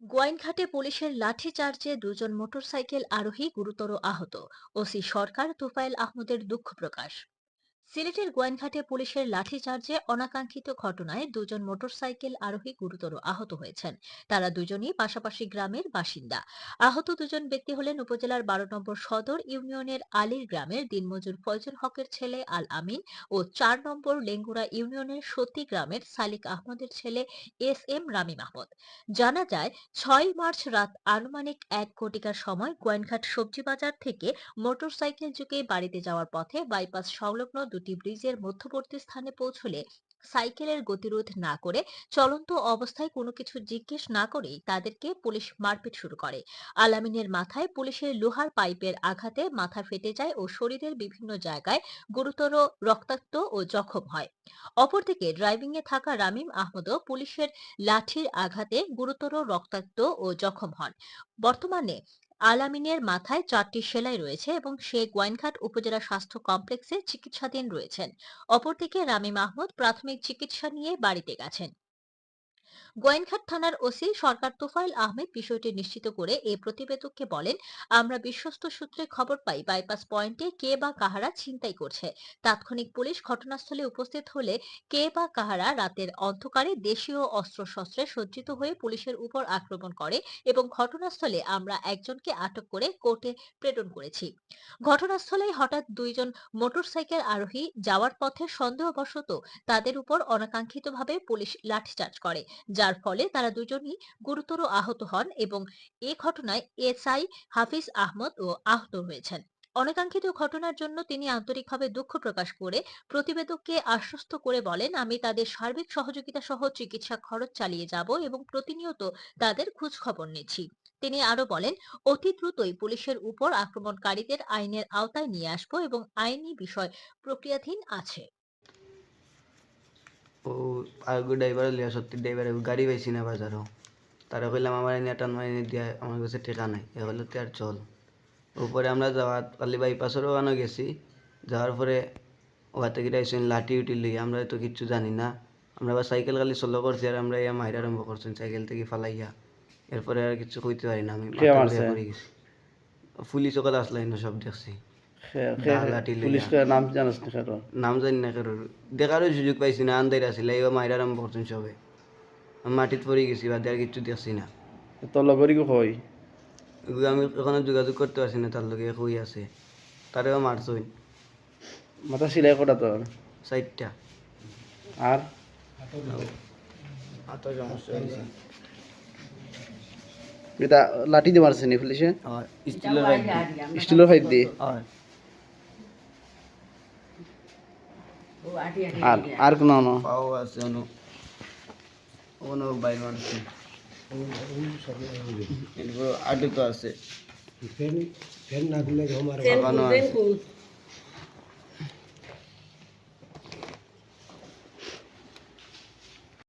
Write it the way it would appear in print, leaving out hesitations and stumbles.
গোয়াইনঘাটে পুলিশের লাঠিচার্জে দুজন মোটরসাইকেল আরোহী গুরুতর আহত। ওসি সরকার তোফায়েল আহমদের দুঃখ প্রকাশ। সিলেটের গোয়াইনঘাটে পুলিশের লাঠিচার্জে অনাকাঙ্ক্ষিত ঘটনায় দুজন মোটরসাইকেল আরোহী গুরুতর আহত হয়েছেন। তারা দুজনই পাশাপাশি গ্রামের বাসিন্দা। আহত দুজন ব্যক্তি হলেন উপজেলার 12 নম্বর সদর ইউনিয়নের আলীর গ্রামের দিনমজুর ফয়জুল হকের ছেলে আল আমিন ও 4 নম্বর লেঙ্গুড়া ইউনিয়নের সতী গ্রামের সালিক আহমদের ছেলে এস এম রামিম আহমদ। জানা যায়, 6 মার্চ রাত আনুমানিক 1 ঘটিকার সময় গোয়াইনঘাট সবজি বাজার থেকে মোটরসাইকেল যুগে বাড়িতে যাওয়ার পথে বাইপাস সংলগ্ন দুটি ব্রিজের মধ্যবর্তী স্থানে পৌঁছলে সাইকেলের গতিরোধ না করে চলন্ত অবস্থায় কোনো কিছু জিজ্ঞেস না করেই তাদেরকে পুলিশ মারপিট শুরু করে। আলামিনের মাথায় পুলিশের লোহার পাইপের আঘাতে মাথা ফেটে যায় ও শরীরের বিভিন্ন জায়গায় গুরুতর রক্তাক্ত ও জখম হয়। অপরদিকে ড্রাইভিং এ থাকা রামিম আহমদও পুলিশের লাঠির আঘাতে গুরুতর রক্তাক্ত ও জখম হন। বর্তমানে আলামিনের মাথায় 4টি সেলাই রয়েছে এবং সে গোয়াইনঘাট উপজেলা স্বাস্থ্য কমপ্লেক্সে চিকিৎসাধীন রয়েছেন। অপরদিকে রামিম আহমদ প্রাথমিক চিকিৎসা নিয়ে বাড়িতে গেছেন। গোয়াইনঘাট থানার ওসি সরকার তোফায়েল আহমেদ বিষয়টি নিশ্চিত করে এ প্রতিবেদককে বলেন, আমরা বিশ্বস্ত সূত্রে খবর পাই বাইপাস পয়েন্টে কে বা কাহারা ছিনতাই করছে। তাৎক্ষণিক পুলিশ ঘটনাস্থলে উপস্থিত হলে কে বা কাহারা রাতের অন্ধকারে দেশীয় অস্ত্রশস্ত্রে সজ্জিত হয়ে পুলিশের উপর আক্রমণ করে এবং ঘটনাস্থলে আমরা একজনকে আটক করে কোর্টে প্রেরণ করেছি। ঘটনাস্থলে হঠাৎ দুইজন মোটরসাইকেল আরোহী যাওয়ার পথে সন্দেহবশত তাদের উপর অনাকাঙ্ক্ষিতভাবে পুলিশ লাঠিচার্জ করে, যার ফলে তারা দুজনই গুরুতর আহত হন এবং এ ঘটনায় এসআই হাফিজ আহমদ ও আহত হয়েছেন। অনাকাঙ্ক্ষিত ঘটনার জন্য তিনি আন্তরিকভাবে দুঃখ প্রকাশ করে প্রতিবেদককে আশ্বস্ত করে বলেন, আমি তাদের সার্বিক সহযোগিতা সহ চিকিৎসা খরচ চালিয়ে যাব এবং প্রতিনিয়ত তাদের খোঁজ খবর নিচ্ছি। তিনি আরো বলেন, অতি দ্রুতই পুলিশের উপর আক্রমণকারীদের আইনের আওতায় নিয়ে আসবো এবং আইনি বিষয় প্রক্রিয়াধীন আছে। ও আগে ড্রাইভার লিয়া সত্যি ড্রাইভারে গাড়ি পাইছি না বাজারও তারা কইলাম আমার এনে টান মাইনে দিয়া আমার কাছে টেকা নাই এ হলে তো আর চল উপরে আমরা যাওয়া কালি বাইপাসেরও আনো গেছি যাওয়ার পরে ওখান থেকে আইসেন লাঠি উঠি লই আমরা তো কিচ্ছু জানি না আমরা আবার সাইকেল খালি সোলো করছি আর আমরা ইয়া মাইর আরম্ভ করছেন সাইকেল থেকে ফালাইয়া এরপরে আর কিছু কইতে পারি না আমি মাথা ঘুরে পড়ে গেছি পুলিশ ওখানে আসলাই না সব দেখছি লাঠি লইয়া নাম জানাস না কারো? নাম জানি না কারোর দেখারও সুযোগ পাইছি না আন্দাই আসলে এই মাইর আরম্ভ করছেন সবে আমি মাটিত পড়ে গেছি বা আর কিচ্ছু দেখছি না তোর লগরি কই? এগুলো আমি এখনো যোগাযোগ করতে পারছি না তার লগে কই আছে তারেও মারছই মাথা সিলাই কটা তোর? 4টা আর হাতের সমস্যা হয়েছে এটা লাঠি দিয়ে মারছে নি পুলিশে? আর স্টিলের পাইপ স্টিলের ফাইট দিয়ে? আর আর আর কোন পাও আছে অনু অনু বাইর মারছে এরপর আটু তো আছে ফ্যান না দিলে লাগানো আছে